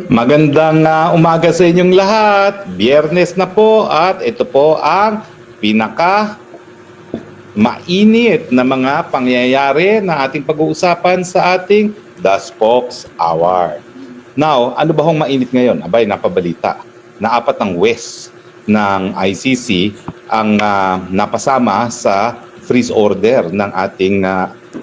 Magandang umaga sa inyong lahat. Biyernes na po at ito po ang pinaka mainit na mga pangyayari na ating pag-uusapan sa ating The Spokes Hour. Now, ano ba hong mainit ngayon? Abay, napabalita na apat ng West ng ICC ang napasama sa freeze order ng ating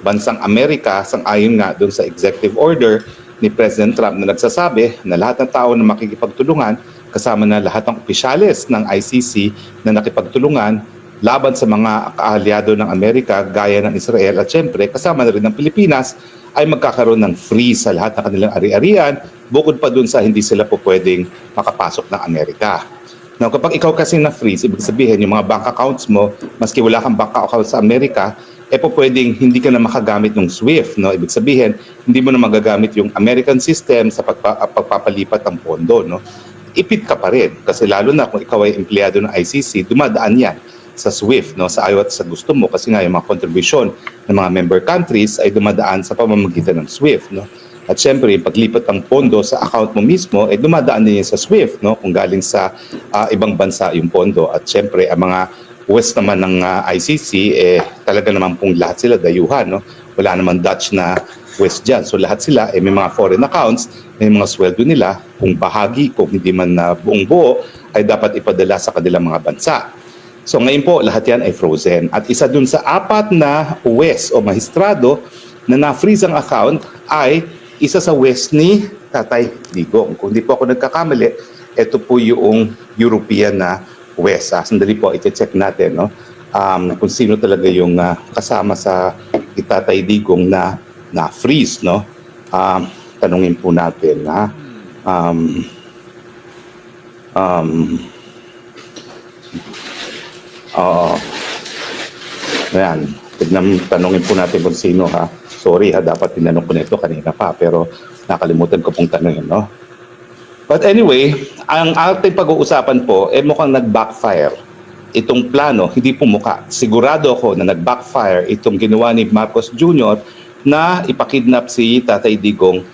bansang Amerika sang-ayon nga doon sa executive order ni President Trump na nagsasabi na lahat ng tao na makikipagtulungan kasama na lahat ng opisyales ng ICC na nakipagtulungan laban sa mga kaalyado ng Amerika gaya ng Israel at syempre kasama na rin ng Pilipinas ay magkakaroon ng freeze sa lahat ng kanilang ari-arian bukod pa dun sa hindi sila po pwedeng makapasok ng Amerika. Now, kapag ikaw kasi na-freeze, ibig sabihin yung mga bank accounts mo, maski wala kang bank account sa Amerika, po pwedeng hindi ka na makagamit ng SWIFT. No? Ibig sabihin, hindi mo na magagamit yung American system sa pagpapalipat ng pondo. No? Ipit ka pa rin. Kasi lalo na kung ikaw ay empleyado ng ICC, dumadaan yan sa SWIFT, no? Sa ayaw at sa gusto mo. Kasi nga yung mga contribution ng mga member countries ay dumadaan sa pamamagitan ng SWIFT. No? At syempre, yung paglipat ng pondo sa account mo mismo, dumadaan din yan sa SWIFT, no? Kung galing sa ibang bansa yung pondo. At syempre, ang mga West naman ng ICC, talaga naman pong lahat sila dayuhan, no? Wala naman Dutch na West dyan. So lahat sila, may mga foreign accounts, may mga sweldo nila, kung bahagi, kung hindi man buong buo, ay dapat ipadala sa kanilang mga bansa. So ngayon po, lahat yan ay frozen. At isa dun sa apat na West o mahistrado na na-freeze ang account ay isa sa West ni Tatay Digong. Kung hindi po ako nagkakamali, ito po yung European na West. Sandali po, i-check natin, no? Kung sino talaga yung kasama sa Tatay Digong na freeze, no? Tanungin po natin, ha? Ayan, tanungin po natin kung sino, ha? Sorry, ha? Dapat tinanong ko nito kanina pa, pero nakalimutan ko pong tanungin, no? But anyway, ang ating pag-uusapan po, mukhang nag-backfire itong plano, hindi po mukha. Sigurado ako na nag-backfire itong ginawa ni Marcos Jr. na ipakidnap si Tatay Digong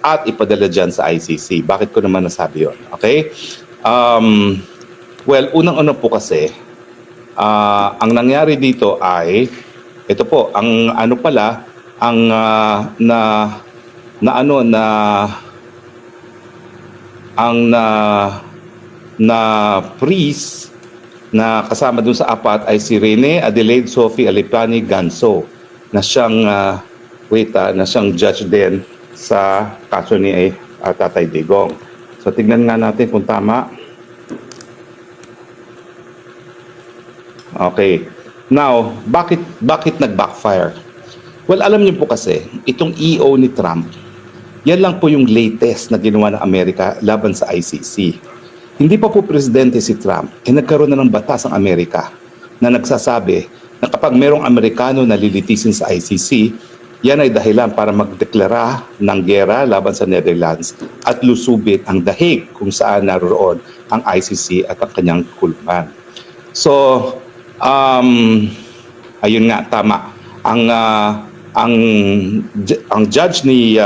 at ipadala dyan sa ICC. Bakit ko naman nasabi yun? Okay? Well, unang-una po kasi, ang nangyari dito ay, ito po, ang ano pala, ang na priest na kasama dun sa apat ay si Rene Adelaide Sophie Alipani Ganso na siyang na siyang judge din sa kaso ni Tatay Digong. So tignan nga natin kung tama. Okay. Now, bakit nag-backfire? Well, alam niyo po kasi itong EO ni Trump, yan lang po yung latest na ginawa ng Amerika laban sa ICC. Hindi pa po presidente si Trump, nagkaroon na ng batas ang Amerika na nagsasabi na kapag merong Amerikano na lilitisin sa ICC, yan ay dahilan para magdeklara ng giyera laban sa Netherlands at lusubin ang dahig kung saan naroon ang ICC at ang kanyang kulungan. So, ayun nga, tama. Ang judge ni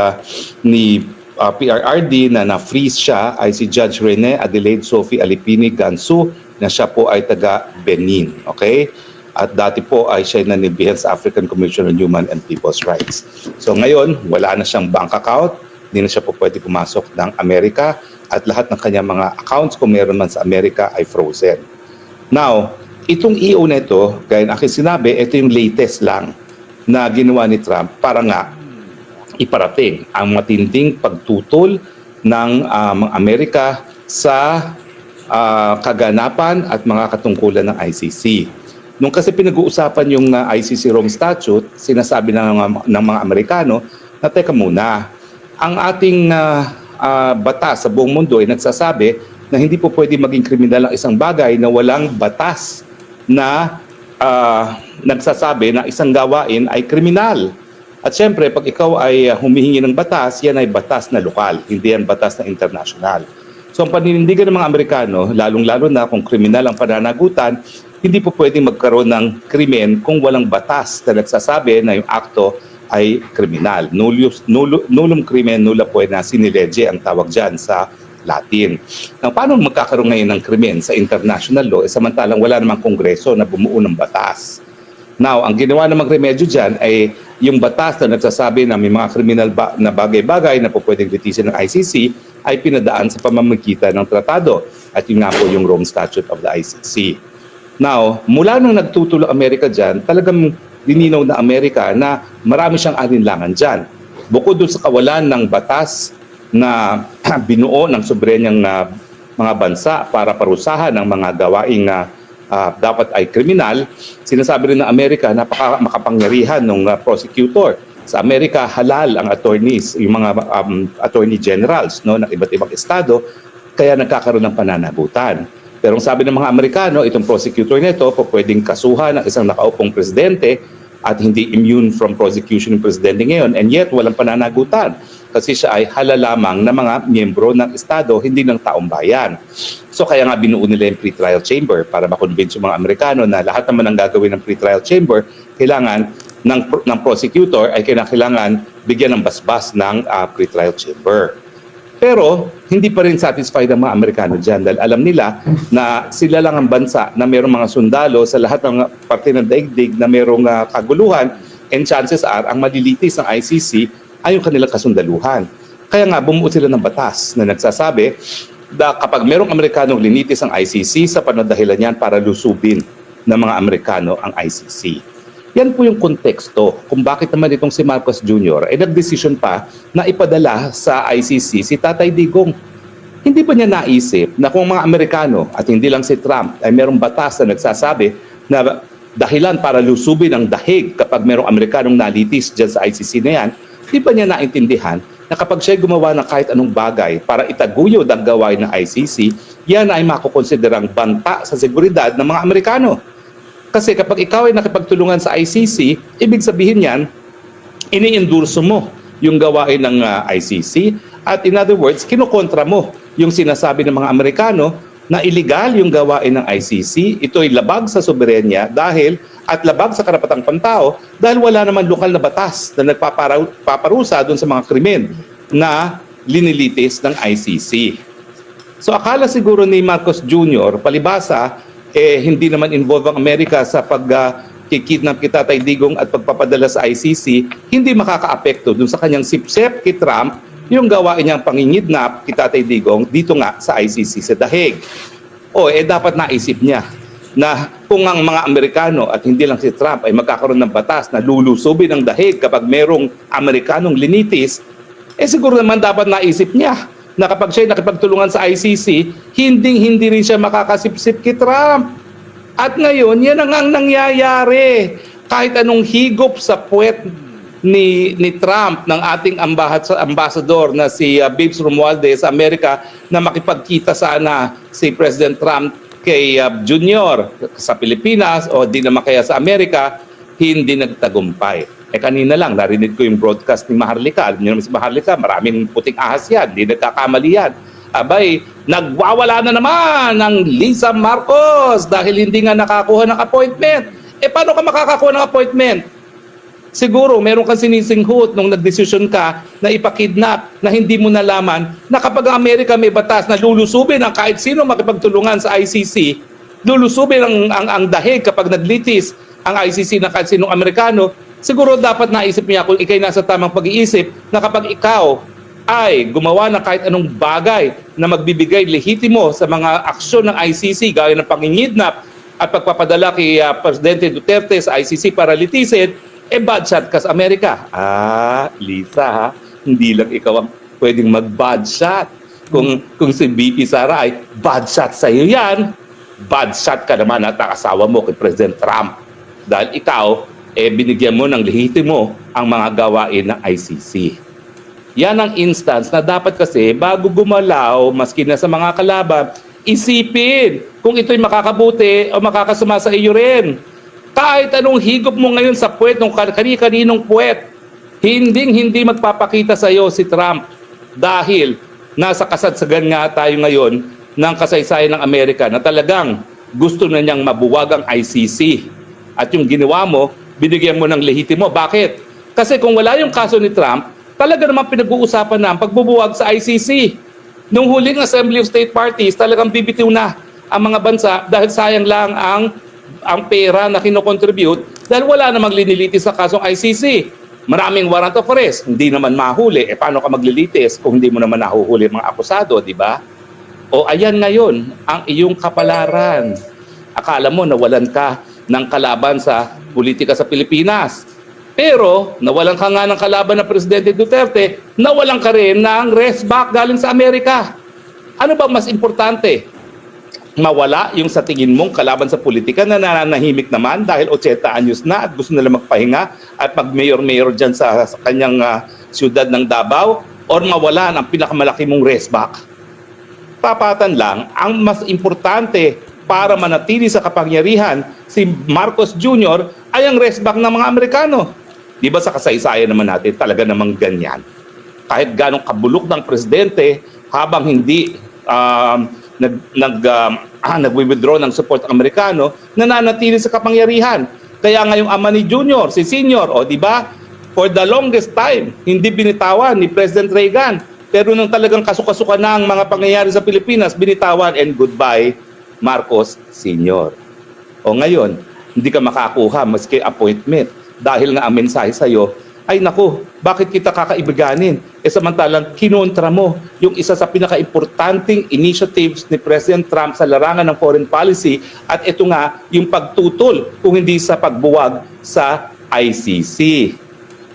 PRRD na na-freeze siya ay si Judge Rene Adelaide Sophie Alipini Gansu na siya po ay taga Benin. Okay? At dati po ay siya naninibihan sa African Commission on Human and People's Rights. So ngayon, wala na siyang bank account, hindi na siya po pwede pumasok ng Amerika at lahat ng kanyang mga accounts kung meron man sa Amerika ay frozen. Now, itong EO na ito, gaya ng aking sinabi, ito yung latest lang na ginawa ni Trump para nga iparating ang matinding pagtutol ng Amerika sa kaganapan at mga katungkulan ng ICC. Nung kasi pinag-uusapan yung ICC Rome Statute, sinasabi ng mga Amerikano na teka muna, ang ating batas sa buong mundo ay nagsasabi na hindi po pwede maging kriminal ang isang bagay na walang batas na nagsasabi na isang gawain ay kriminal. At syempre, pag ikaw ay humihingi ng batas, yan ay batas na lokal, hindi yan batas na international. So ang paninindigan ng mga Amerikano, lalong-lalo na kung kriminal ang pananagutan, hindi po pwedeng magkaroon ng krimen kung walang batas na nagsasabi na yung akto ay kriminal. Nullum crimen nulla poena sine lege ang tawag dyan sa Latin. Now, paano magkakaroon ngayon ng krimen sa international law samantalang wala namang kongreso na bumuo ng batas? Now, ang ginawa namang remedyo dyan ay yung batas na nagsasabi na may mga kriminal na bagay-bagay na po pwedeng litisin ng ICC ay pinadaan sa pamamagitan ng tratado. At yun nga po yung Rome Statute of the ICC. Now, mula nung nagtutulong Amerika dyan, talagang lininaw na Amerika na marami siyang alinlangan dyan. Bukod doon sa kawalan ng batas na binuo ng soberenyang mga bansa para parusahan ng mga gawaing dapat ay kriminal, sinasabi rin ng Amerika na makapangyarihan ng prosecutor. Sa Amerika, halal ang attorneys, yung mga attorney generals no, ng iba't ibang estado, kaya nagkakaroon ng pananagutan. Pero ang sabi ng mga Amerikano, itong prosecutor nito po pwedeng kasuhan ng isang nakaupong presidente at hindi immune from prosecution ng presidente ngayon, and yet walang pananagutan kasi siya ay halal lamang na mga miyembro ng estado, hindi ng taong bayan. So kaya nga binuo nila yung pre-trial chamber para makonvince yung mga Amerikano na lahat naman ang gagawin ng pre-trial chamber, kailangan ng prosecutor ay kailangan bigyan ng basbas ng pre-trial chamber. Pero hindi pa rin satisfied ang mga Amerikano dyan dahil alam nila na sila lang ang bansa na mayroong mga sundalo sa lahat ng parte ng daigdig na mayroong kaguluhan, and chances are ang malilitis ng ICC ay yung kanilang kasundaluhan. Kaya nga bumuo sila ng batas na nagsasabi na kapag mayroong Amerikanong linitis ang ICC, sa panadahilan yan para lusubin ng mga Amerikano ang ICC. Yan po yung konteksto kung bakit naman itong si Marcos Jr. ay nagdesisyon pa na ipadala sa ICC si Tatay Digong. Hindi ba niya naisip na kung mga Amerikano at hindi lang si Trump ay merong batas na nagsasabi na dahilan para lusubin ang dahig kapag merong Amerikanong nalitis dyan sa ICC na yan, hindi ba niya naintindihan na kapag siya gumawa ng kahit anong bagay para itaguyod ang gawain ng ICC, yan ay makukonsiderang banta sa seguridad ng mga Amerikano. Kasi kapag ikaw ay nakipagtulungan sa ICC, ibig sabihin yan, ini-endorso mo yung gawain ng ICC at in other words, kinukontra mo yung sinasabi ng mga Amerikano na illegal yung gawain ng ICC. Ito ay labag sa soberenya dahil at labag sa karapatang pantao dahil wala naman lokal na batas na nagpaparusa doon sa mga krimen na linilitis ng ICC. So akala siguro ni Marcos Jr., palibasa, hindi naman involved ang Amerika sa pagkikidnap kay Tatay Digong at pagpapadala sa ICC, hindi makakaapekto dun sa kanyang sipsep kay Trump yung gawain niyang pangingidnap kay Tatay Digong dito nga sa ICC sa dahig. Dapat naisip niya na kung ang mga Amerikano at hindi lang si Trump ay magkakaroon ng batas na lulusubin ang dahig kapag merong Amerikanong linitis, siguro naman dapat naisip niya na kapag siya'y nakipagtulungan sa ICC, hindi rin siya makakasipsip kay Trump. At ngayon, yan ang nangyayari. Kahit anong higop sa puwet ni Trump, ng ating ambassador na si Babes Romualdez sa Amerika, na makipagkita sana si President Trump kay Junior sa Pilipinas o di naman kaya sa Amerika, hindi nagtagumpay. Kanina lang, narinig ko yung broadcast ni Maharlika. Alam niyo naman si Maharlika, maraming puting ahas yan. Hindi nagkakamali yan. Abay, nagwawala na naman ng Lisa Marcos dahil hindi nga nakakuha ng appointment. Paano ka makakakuha ng appointment? Siguro, meron kang sinisinghut nung nagdesisyon ka na ipakidnap na hindi mo nalaman na kapag ang Amerika may batas na lulusubin ang kahit sino makipagtulungan sa ICC, lulusubin ang dahig kapag naglitis ang ICC ng kahit sinong Amerikano, siguro dapat naisip niya kung ikay nasa tamang pag-iisip na kapag ikaw ay gumawa ng kahit anong bagay na magbibigay lehitimo sa mga aksyon ng ICC gaya ng pangingidnap at pagpapadala kay Presidente Duterte sa ICC para litisin, bad shot ka sa Amerika. Lisa ha, hindi lang ikaw ang pwedeng mag-bad shot. Kung si BP Sara ay bad shot sa iyo yan, bad shot ka naman at asawa mo kay President Trump. Dahil ikaw, binigyan mo ng lehitimo ang mga gawain ng ICC. Yan ang instance na dapat kasi bago gumalaw, maski na sa mga kalaban, isipin kung ito'y makakabuti o makakasama sa iyo rin. Kahit anong higop mo ngayon sa puwet ng kani-kaninong puwet, hindi magpapakita sa iyo si Trump dahil nasa kasagsagan nga tayo ngayon ng kasaysayan ng Amerika na talagang gusto na niyang mabuwag ang ICC. At yung ginawa mo, binigyan mo ng lehitimo. Bakit? Kasi kung wala yung kaso ni Trump, talaga naman pinag-uusapan na ang pagbubuwag sa ICC. Nung huling Assembly of State Parties, talagang bibitiw na ang mga bansa dahil sayang lang ang pera na kinocontribute dahil wala namang linilitis sa kasong ICC. Maraming warrant of arrest, hindi naman mahuli. Paano ka maglilitis kung hindi mo naman nahuhuli mga akusado, di ba? O ayan ngayon, ang iyong kapalaran. Akala mo nawalan ka ng kalaban sa politika sa Pilipinas. Pero nawalan ka nga ng kalaban na Presidente Duterte, nawalan ka rin ng rest back galing sa Amerika. Ano ba mas importante? Mawala yung sa tingin mong kalaban sa politika na nananahimik naman dahil 80 anyos na at gusto nila magpahinga at mag-mayor-mayor dyan sa kanyang siyudad ng Davao, or mawala ang pinakamalaki mong rest back? Papatan lang, ang mas importante para manatili sa kapangyarihan si Marcos Jr. ay ang rest back ng mga Amerikano. Di ba sa kasaysayan naman natin talaga namang ganyan? Kahit ganong kabulok ng presidente habang hindi nag-withdraw ng support ng Amerikano, nananatili sa kapangyarihan. Kaya ngayong ama ni Junior, si Senior, o di ba? For the longest time, hindi binitawan ni President Reagan. Pero nung talagang kasukasukan na ang mga pangyayari sa Pilipinas, binitawan and goodbye Marcos Senior. O ngayon, hindi ka makakuha maski appointment dahil nga ang mensahe sa'yo, ay naku, bakit kita kakaibiganin? Samantalang kinontra mo yung isa sa pinaka-importanting initiatives ni President Trump sa larangan ng foreign policy, at ito nga yung pagtutol kung hindi sa pagbuwag sa ICC.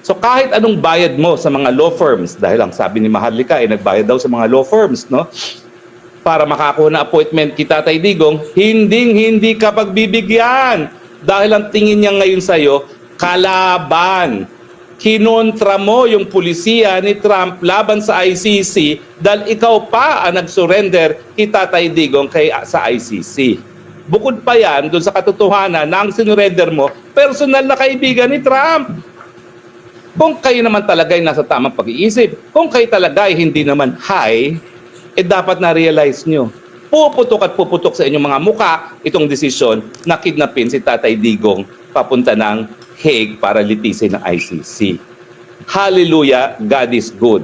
So kahit anong bayad mo sa mga law firms, dahil ang sabi ni Maharlika ay nagbayad daw sa mga law firms, no? Para makakuha na appointment kita, Tatay Digong, hindi ka pagbibigyan. Dahil ang tingin niya ngayon sa'yo, kalaban. Kinontra mo yung pulisiya ni Trump laban sa ICC dahil ikaw pa ang nag-surrender kita, Tatay Digong, sa ICC. Bukod pa yan, doon sa katotohanan na ang sinurrender mo, personal na kaibigan ni Trump. Kung kayo naman talaga ay nasa tamang pag-iisip, kung kayo talaga ay hindi naman high, dapat na-realize nyo. Puputok at puputok sa inyong mga muka itong desisyon na kidnapin si Tatay Digong papunta ng Hague para litisin ng ICC. Hallelujah, God is good.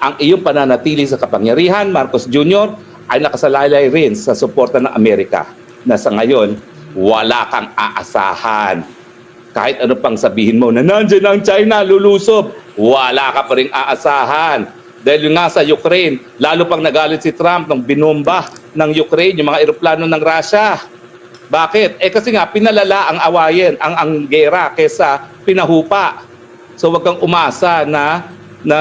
Ang iyong pananatili sa kapangyarihan, Marcos Jr., ay nakasalalay rin sa suporta ng Amerika na sa ngayon, wala kang aasahan. Kahit ano pang sabihin mo na nandiyan ang China, lulusob, wala ka pa rin aasahan. Dahil nga sa Ukraine, lalo pang nagalit si Trump nung binomba ng Ukraine, yung mga eroplano ng Russia. Bakit? Kasi nga, pinalala ang awayen, ang gera, kesa pinahupa. So wag kang umasa na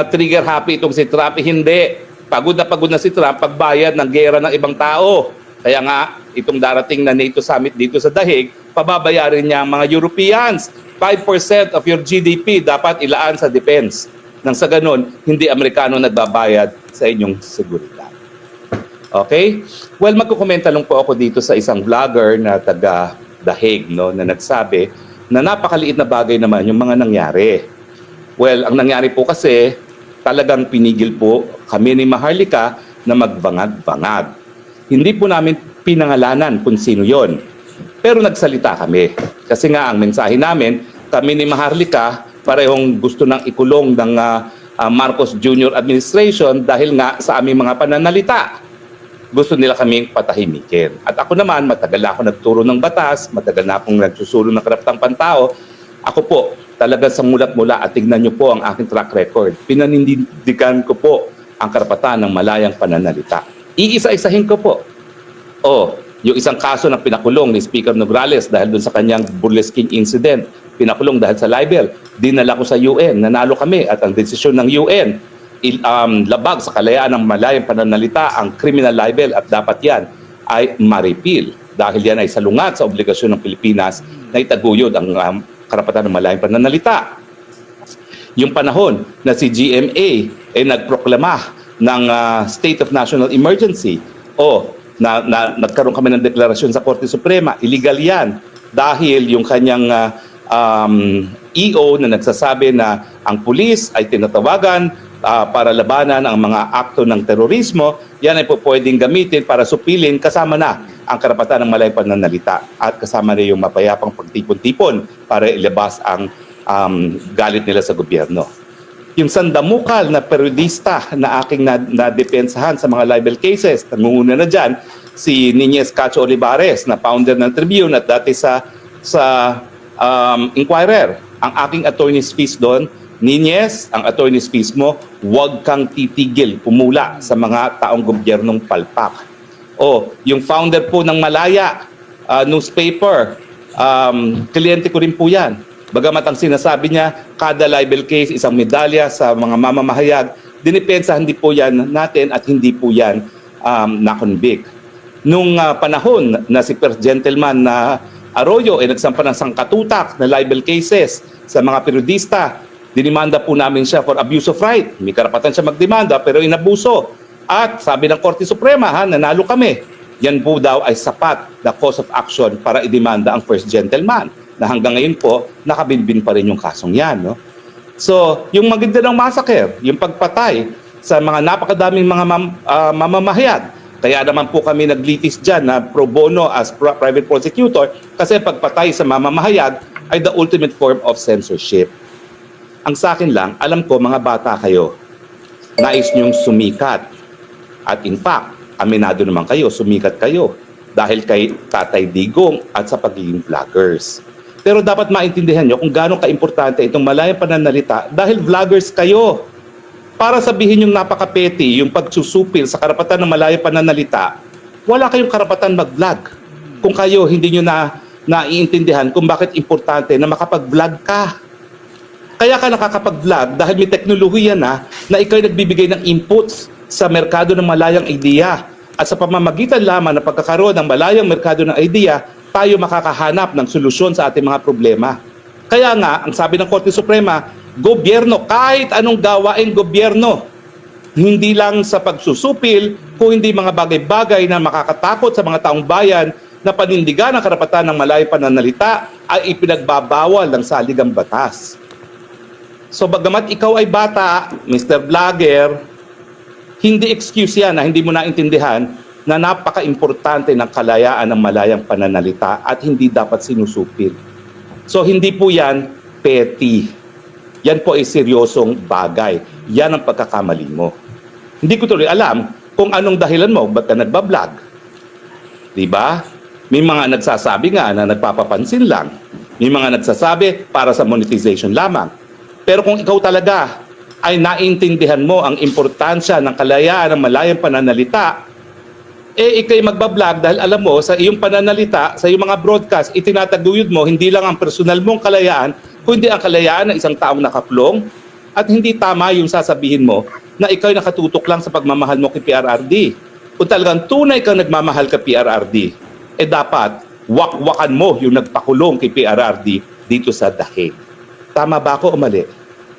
trigger happy itong si Trump. Hindi. Pagod na si Trump pagbayad ng gera ng ibang tao. Kaya nga, itong darating na NATO summit dito sa Dahig, pababayarin niya ang mga Europeans. 5% of your GDP dapat ilaan sa defense. Nang sa ganun, hindi Amerikano nagbabayad sa inyong seguridad. Okay? Well, magkukomenta lang po ako dito sa isang vlogger na taga The Hague, no, na nagsabi na napakaliit na bagay naman yung mga nangyari. Well, ang nangyari po kasi, talagang pinigil po kami ni Maharlika na magbangag-bangag. Hindi po namin pinangalanan kung sino yon. Pero nagsalita kami. Kasi nga ang mensahe namin, kami ni Maharlika, parehong gusto nang ikulong ng Marcos Jr. administration dahil nga sa aming mga pananalita. Gusto nila kaming patahimikin. At ako naman, matagal na ako nagturo ng batas, matagal na akong nagsusulong ng karapatang pantao. Ako po, talaga sa mulat-mula at tignan nyo po ang aking track record. Pinanindigan ko po ang karapatan ng malayang pananalita. Iisa-isahin ko po. Yung isang kaso na pinakulong ni Speaker Nograles dahil dun sa kanyang burlesking incident, pinakulong dahil sa libel, dinala ko sa UN, nanalo kami at ang desisyon ng UN, labag sa kalayaan ng malayang pananalita ang criminal libel at dapat yan ay ma-repeal dahil yan ay salungat sa obligasyon ng Pilipinas na itaguyod ang karapatan ng malayang pananalita. Yung panahon na si GMA ay nagproklama ng State of National Emergency nagkaroon kami ng deklarasyon sa Korte Suprema, illegal yan dahil yung kanyang EO na nagsasabi na ang pulis ay tinatawagan para labanan ang mga akto ng terorismo, yan ay po pwedeng gamitin para supilin kasama na ang karapatan ng malayang pananalita at kasama na yung mapayapang pagtipon-tipon para ilabas ang galit nila sa gobyerno. Yung sandamukal na periodista na aking nadepensahan sa mga libel cases, nangunguna na dyan, si Nines Cacho Olivares na founder ng Tribune at dati sa Inquirer. Ang aking attorney's fees doon, Nines, ang attorney's fees mo, huwag kang titigil pumula sa mga taong gobyernong palpak. O, yung founder po ng Malaya newspaper, kliyente ko rin po yan. Bagamat ang sinasabi niya, kada libel case, isang medalya sa mga mamamahayag, dinipensa hindi po yan natin at hindi po yan na-convict. Nung panahon na si First Gentleman na Arroyo ay nagsampa ng sangkatutak na libel cases sa mga periodista, dinimanda po namin siya for abuse of right. May karapatan siya magdemanda pero inabuso. At sabi ng Korte Suprema, nanalo kami. Yan po daw ay sapat na cause of action para idemanda ang First Gentleman, na hanggang ngayon po, nakabinbin pa rin yung kasong yan. No? So, yung Maguindanao Massacre, yung pagpatay sa mga napakadaming mga mamamahayag, kaya naman po kami naglitis dyan na pro bono as private prosecutor kasi pagpatay sa mamamahayag ay the ultimate form of censorship. Ang sa akin lang, alam ko mga bata kayo, nais niyong sumikat. At in fact, aminado naman kayo, sumikat kayo dahil kay Tatay Digong at sa pagiging vloggers. Pero dapat maintindihan nyo kung gaano kaimportante itong malayang pananalita dahil vloggers kayo. Para sabihin yung napaka-petty, yung pagsusupil sa karapatan ng malayang pananalita, wala kayong karapatan mag-vlog. Kung kayo hindi nyo naiintindihan kung bakit importante na makapag-vlog ka. Kaya ka nakakapag-vlog dahil may teknolohiya na ikaw nagbibigay ng inputs sa merkado ng malayang idea. At sa pamamagitan lamang ng pagkakaroon ng malayang merkado ng idea, tayo makakahanap ng solusyon sa ating mga problema. Kaya nga, ang sabi ng Korte Suprema, gobyerno, kahit anong gawain gobyerno, hindi lang sa pagsusupil, kung hindi mga bagay-bagay na makakatakot sa mga taong bayan na panindigan ang karapatan ng malayang pananalita ay ipinagbabawal ng saligang batas. So bagamat ikaw ay bata, Mr. Vlogger, hindi excuse yan na hindi mo naintindihan na napaka-importante ng kalayaan ng malayang pananalita at hindi dapat sinusupil. So hindi po yan petty. Yan po ay seryosong bagay. Yan ang pagkakamali mo. Hindi ko tuloy alam kung anong dahilan mo, ba't ka nagbablog? Diba? May mga nagsasabi nga na nagpapapansin lang. May mga nagsasabi para sa monetization lamang. Pero kung ikaw talaga ay naintindihan mo ang importansya ng kalayaan ng malayang pananalita, ikay magbablog dahil alam mo sa iyong pananalita, sa iyong mga broadcast, itinataguyod mo hindi lang ang personal mong kalayaan, kundi ang kalayaan ng isang taong nakaplong at hindi tama yung sasabihin mo na ikaw ay nakatutok lang sa pagmamahal mo kay PRRD. Kung talagang tunay kang nagmamahal kay PRRD, dapat wakwakan mo yung nagpakulong kay PRRD dito sa Dahig. Tama ba ako o mali?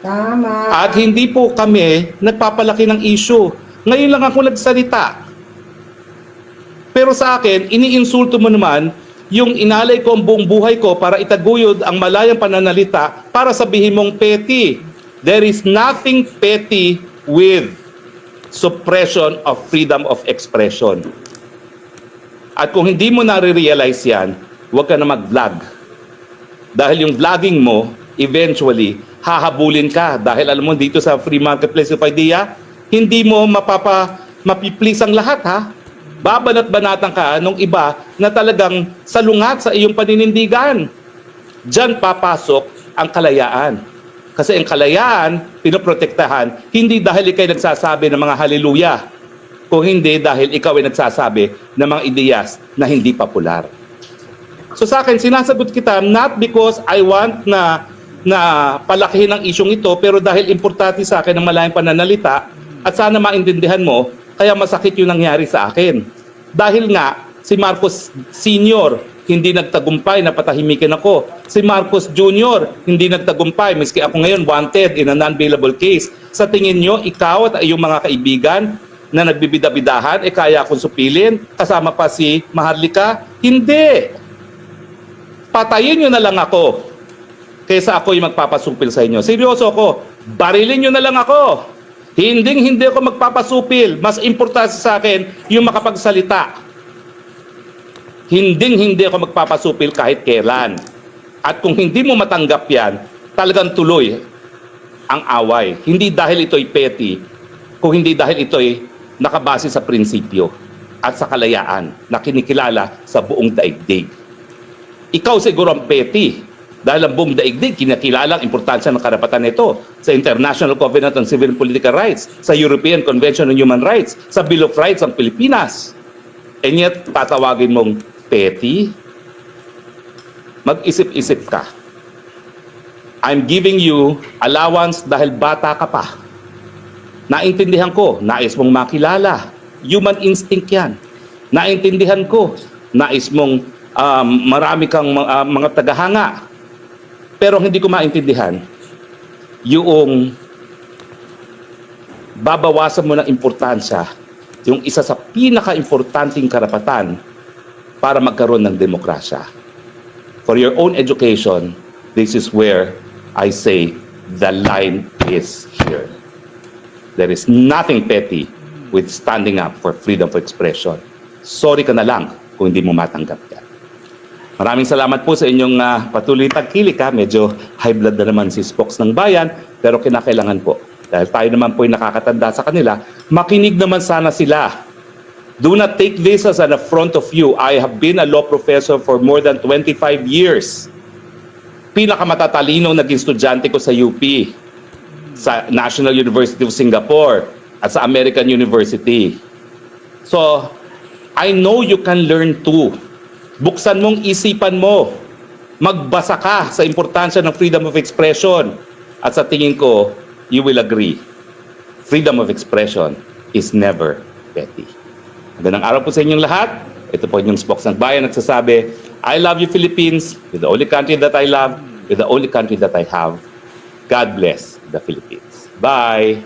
Tama. At hindi po kami nagpapalaki ng issue. Ngayon lang ako nagsalita. Pero sa akin, iniinsulto mo naman yung inalay ko ang buong buhay ko para itaguyod ang malayang pananalita para sabihin mong petty. There is nothing petty with suppression of freedom of expression. At kung hindi mo nare-realize yan, huwag ka na mag-vlog. Dahil yung vlogging mo, eventually, hahabulin ka. Dahil alam mo, dito sa free marketplace of idea, hindi mo mapiplease ang lahat, ha? Babanat-banatan ka nung iba na talagang salungat sa iyong paninindigan. Diyan papasok ang kalayaan. Kasi ang kalayaan, pinoprotektahan, hindi dahil ikay nagsasabi ng mga haleluya, kung hindi dahil ikaw ay nagsasabi ng mga ideyas na hindi popular. So sa akin, sinasagot kita not because I want na palakihin ang isyong ito, pero dahil importante sa akin ang malayang pananalita at sana maintindihan mo, kaya masakit yung nangyari sa akin. Dahil nga, si Marcos Sr. hindi nagtagumpay na patahimikin ako. Si Marcos Jr. hindi nagtagumpay, miski ako ngayon wanted in a non-bailable case. Sa tingin nyo, ikaw at iyong mga kaibigan na nagbibidabidahan, kaya akong supilin, kasama pa si Maharlika? Hindi! Patayin nyo na lang ako kaysa ako yung magpapasupil sa inyo. Seryoso ako, barilin nyo na lang ako. Hindi ako magpapasupil. Mas importante sa akin yung makapagsalita. Hindi ako magpapasupil kahit kailan. At kung hindi mo matanggap yan, talagang tuloy ang away. Hindi dahil ito'y petty, kung hindi dahil ito'y nakabase sa prinsipyo at sa kalayaan na kinikilala sa buong daigdig. Ikaw siguro ang petty dahil ang buong daigdig kinikilala ang importansya ng karapatan nito sa International Covenant on Civil and Political Rights, sa European Convention on Human Rights, sa Bill of Rights ng Pilipinas. And yet, tatawagin mong petty? Mag-isip-isip ka. I'm giving you allowance dahil bata ka pa. Naintindihan ko, nais mong makilala. Human instinct yan. Naintindihan ko, nais mong marami kang mga tagahanga. Pero hindi ko maintindihan yung babawasan mo ng importansya yung isa sa pinaka-importanting karapatan para magkaroon ng demokrasya. For your own education, this is where I say the line is here. There is nothing petty with standing up for freedom of expression. Sorry ka na lang kung hindi mo matanggap yan. Maraming salamat po sa inyong patuloy tagkilik. Medyo high blood na naman si Spokes ng Bayan, pero kinakailangan po. Dahil tayo naman po ay nakakatanda sa kanila, makinig naman sana sila. Do not take this as an affront of you. I have been a law professor for more than 25 years. Pinakamatatalino naging estudyante ko sa UP, sa National University of Singapore, at sa American University. So, I know you can learn too. Buksan mong isipan mo. Magbasa ka sa importansya ng freedom of expression. At sa tingin ko, you will agree. Freedom of expression is never petty. Magandang araw po sa inyong lahat. Ito po inyong Spokes ng Bayan nagsasabi, I love you Philippines, with the only country that I love, with the only country that I have. God bless the Philippines. Bye!